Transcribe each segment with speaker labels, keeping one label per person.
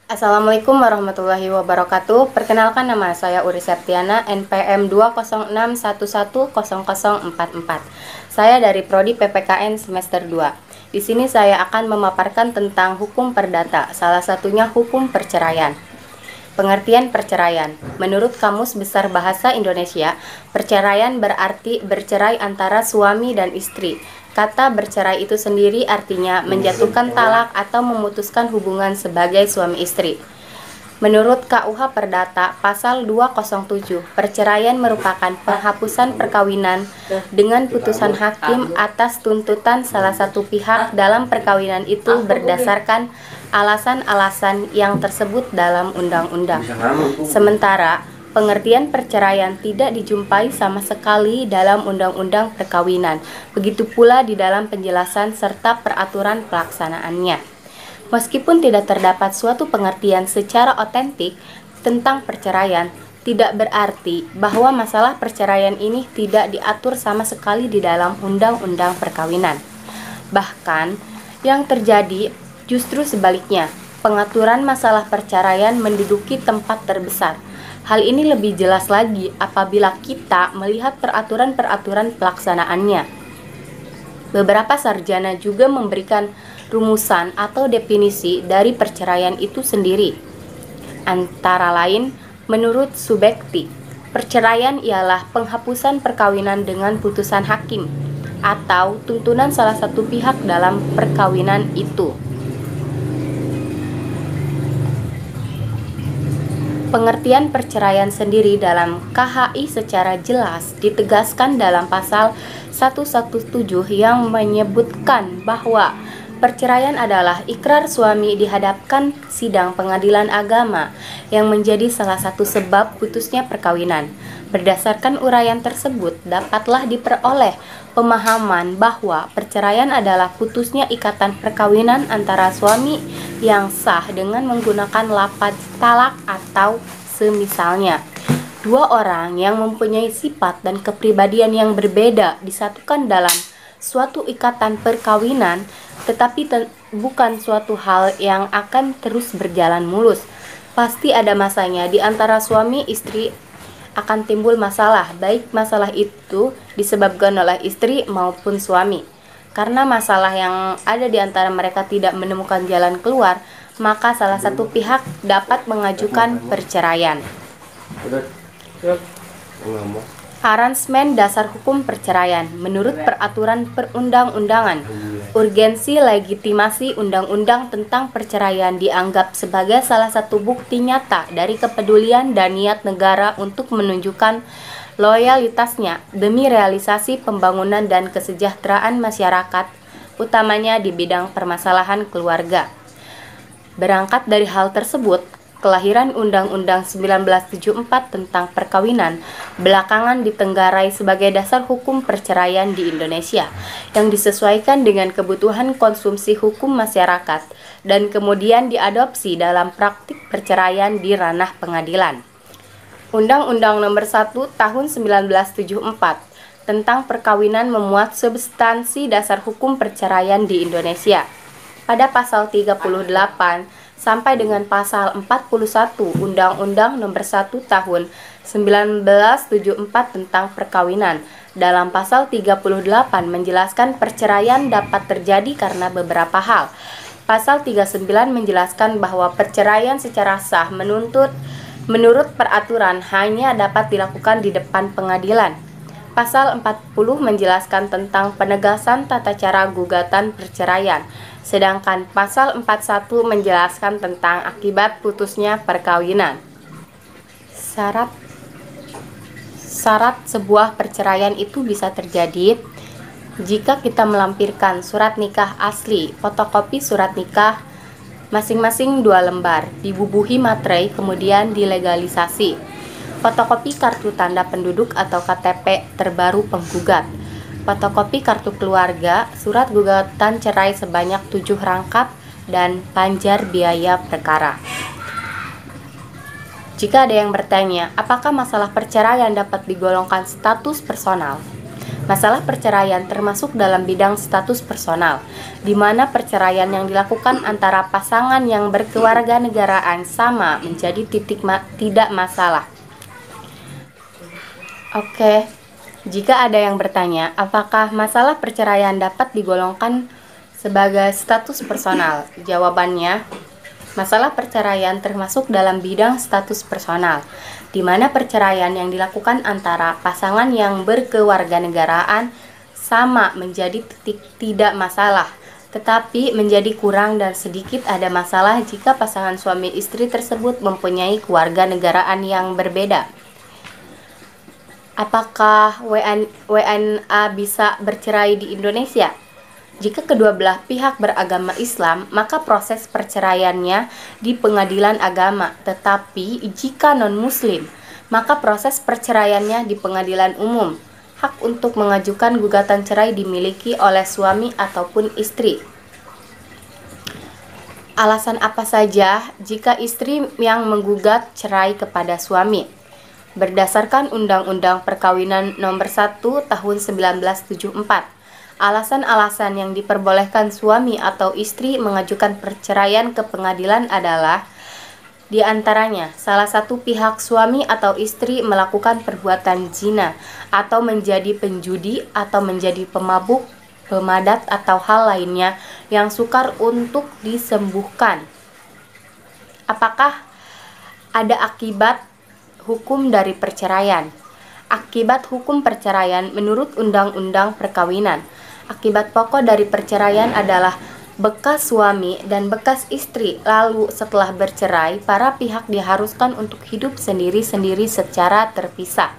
Speaker 1: Assalamualaikum warahmatullahi wabarakatuh. Perkenalkan, nama saya Uri Septiana, NPM 206110044. Saya dari Prodi PPKN semester 2. Di sini saya akan memaparkan tentang hukum perdata, salah satunya hukum perceraian. Pengertian perceraian. Menurut Kamus Besar Bahasa Indonesia, perceraian berarti bercerai antara suami dan istri. Kata bercerai itu sendiri artinya menjatuhkan talak atau memutuskan hubungan sebagai suami istri. Menurut KUH Perdata pasal 207, perceraian merupakan penghapusan perkawinan dengan putusan hakim atas tuntutan salah satu pihak dalam perkawinan itu berdasarkan alasan-alasan yang tersebut dalam undang-undang. Sementara pengertian perceraian tidak dijumpai sama sekali dalam undang-undang perkawinan, begitu pula di dalam penjelasan serta peraturan pelaksanaannya. Meskipun tidak terdapat suatu pengertian secara otentik tentang perceraian, tidak berarti bahwa masalah perceraian ini tidak diatur sama sekali di dalam undang-undang perkawinan. Bahkan, yang terjadi justru sebaliknya, pengaturan masalah perceraian menduduki tempat terbesar. Hal ini lebih jelas lagi apabila kita melihat peraturan-peraturan pelaksanaannya. Beberapa sarjana juga memberikan rumusan atau definisi dari perceraian itu sendiri. Antara lain, menurut Subekti, perceraian ialah penghapusan perkawinan dengan putusan hakim atau tuntunan salah satu pihak dalam perkawinan itu. Pengertian perceraian sendiri dalam KHI secara jelas ditegaskan dalam pasal 117 yang menyebutkan bahwa perceraian adalah ikrar suami dihadapkan sidang pengadilan agama yang menjadi salah satu sebab putusnya perkawinan. Berdasarkan uraian tersebut, dapatlah diperoleh pemahaman bahwa perceraian adalah putusnya ikatan perkawinan antara suami yang sah dengan menggunakan lafaz talak atau semisalnya. Dua orang yang mempunyai sifat dan kepribadian yang berbeda disatukan dalam suatu ikatan perkawinan, tetapi bukan suatu hal yang akan terus berjalan mulus. Pasti ada masanya di antara suami istri akan timbul masalah, baik masalah itu disebabkan oleh istri maupun suami. Karena masalah yang ada di antara mereka tidak menemukan jalan keluar, maka salah satu pihak dapat mengajukan perceraian. Aransemen dasar hukum perceraian. Menurut peraturan perundang-undangan, urgensi legitimasi undang-undang tentang perceraian dianggap sebagai salah satu bukti nyata dari kepedulian dan niat negara untuk menunjukkan loyalitasnya demi realisasi pembangunan dan kesejahteraan masyarakat, utamanya di bidang permasalahan keluarga. Berangkat dari hal tersebut, kelahiran Undang-Undang 1974 tentang perkawinan belakangan ditenggarai sebagai dasar hukum perceraian di Indonesia yang disesuaikan dengan kebutuhan konsumsi hukum masyarakat dan kemudian diadopsi dalam praktik perceraian di ranah pengadilan. Undang-Undang Nomor 1 Tahun 1974 tentang perkawinan memuat substansi dasar hukum perceraian di Indonesia. Pada pasal 38 sampai dengan pasal 41 Undang-Undang Nomor 1 Tahun 1974 tentang perkawinan. Dalam pasal 38 menjelaskan perceraian dapat terjadi karena beberapa hal. Pasal 39 menjelaskan bahwa perceraian secara sah menurut peraturan hanya dapat dilakukan di depan pengadilan. Pasal 40 menjelaskan tentang penegasan tata cara gugatan perceraian. Sedangkan pasal 41 menjelaskan tentang akibat putusnya perkawinan. Syarat sebuah perceraian itu bisa terjadi jika kita melampirkan surat nikah asli, fotokopi surat nikah masing-masing 2 lembar, dibubuhi materai kemudian dilegalisasi, fotokopi kartu tanda penduduk atau KTP terbaru penggugat, fotokopi kartu keluarga, surat gugatan cerai sebanyak 7 rangkap, dan panjar biaya perkara. Jika ada yang bertanya, apakah masalah perceraian dapat digolongkan status personal? Masalah perceraian termasuk dalam bidang status personal, di mana perceraian yang dilakukan antara pasangan yang berkewarganegaraan sama menjadi tidak masalah. Oke, jika ada yang bertanya, apakah masalah perceraian dapat digolongkan sebagai status personal? Jawabannya, masalah perceraian termasuk dalam bidang status personal, di mana perceraian yang dilakukan antara pasangan yang berkewarganegaraan sama menjadi tidak masalah, tetapi menjadi kurang dan sedikit ada masalah jika pasangan suami istri tersebut mempunyai kewarganegaraan yang berbeda. Apakah WNA bisa bercerai di Indonesia? Jika kedua belah pihak beragama Islam, maka proses perceraiannya di pengadilan agama. Tetapi jika non-Muslim, maka proses perceraiannya di pengadilan umum. Hak untuk mengajukan gugatan cerai dimiliki oleh suami ataupun istri. Alasan apa saja jika istri yang menggugat cerai kepada suami? Berdasarkan Undang-Undang Perkawinan Nomor 1 Tahun 1974, alasan-alasan yang diperbolehkan suami atau istri mengajukan perceraian ke pengadilan adalah di antaranya, salah satu pihak suami atau istri melakukan perbuatan zina atau menjadi penjudi atau menjadi pemabuk, pemadat atau hal lainnya yang sukar untuk disembuhkan. Apakah ada akibat hukum dari perceraian? Akibat hukum perceraian menurut Undang-Undang Perkawinan, akibat pokok dari perceraian adalah bekas suami dan bekas istri. Lalu setelah bercerai, para pihak diharuskan untuk hidup sendiri-sendiri secara terpisah.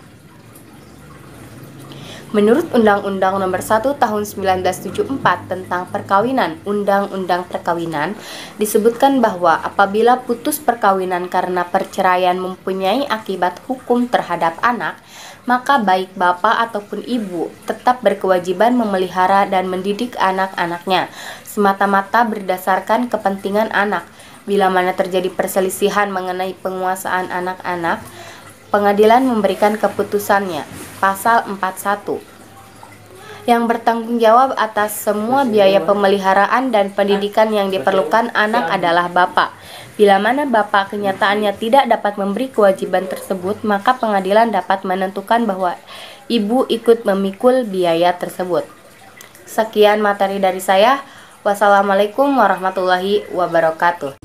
Speaker 1: Menurut Undang-Undang Nomor 1 Tahun 1974 tentang Perkawinan, Undang-Undang Perkawinan, disebutkan bahwa apabila putus perkawinan karena perceraian mempunyai akibat hukum terhadap anak, maka baik bapak ataupun ibu tetap berkewajiban memelihara dan mendidik anak-anaknya, semata-mata berdasarkan kepentingan anak. Bila mana terjadi perselisihan mengenai penguasaan anak-anak, pengadilan memberikan keputusannya. Pasal 41. Yang bertanggung jawab atas semua biaya pemeliharaan dan pendidikan yang diperlukan anak adalah bapak. Bila mana bapak kenyataannya tidak dapat memberi kewajiban tersebut, maka pengadilan dapat menentukan bahwa ibu ikut memikul biaya tersebut. Sekian materi dari saya. Wassalamualaikum warahmatullahi wabarakatuh.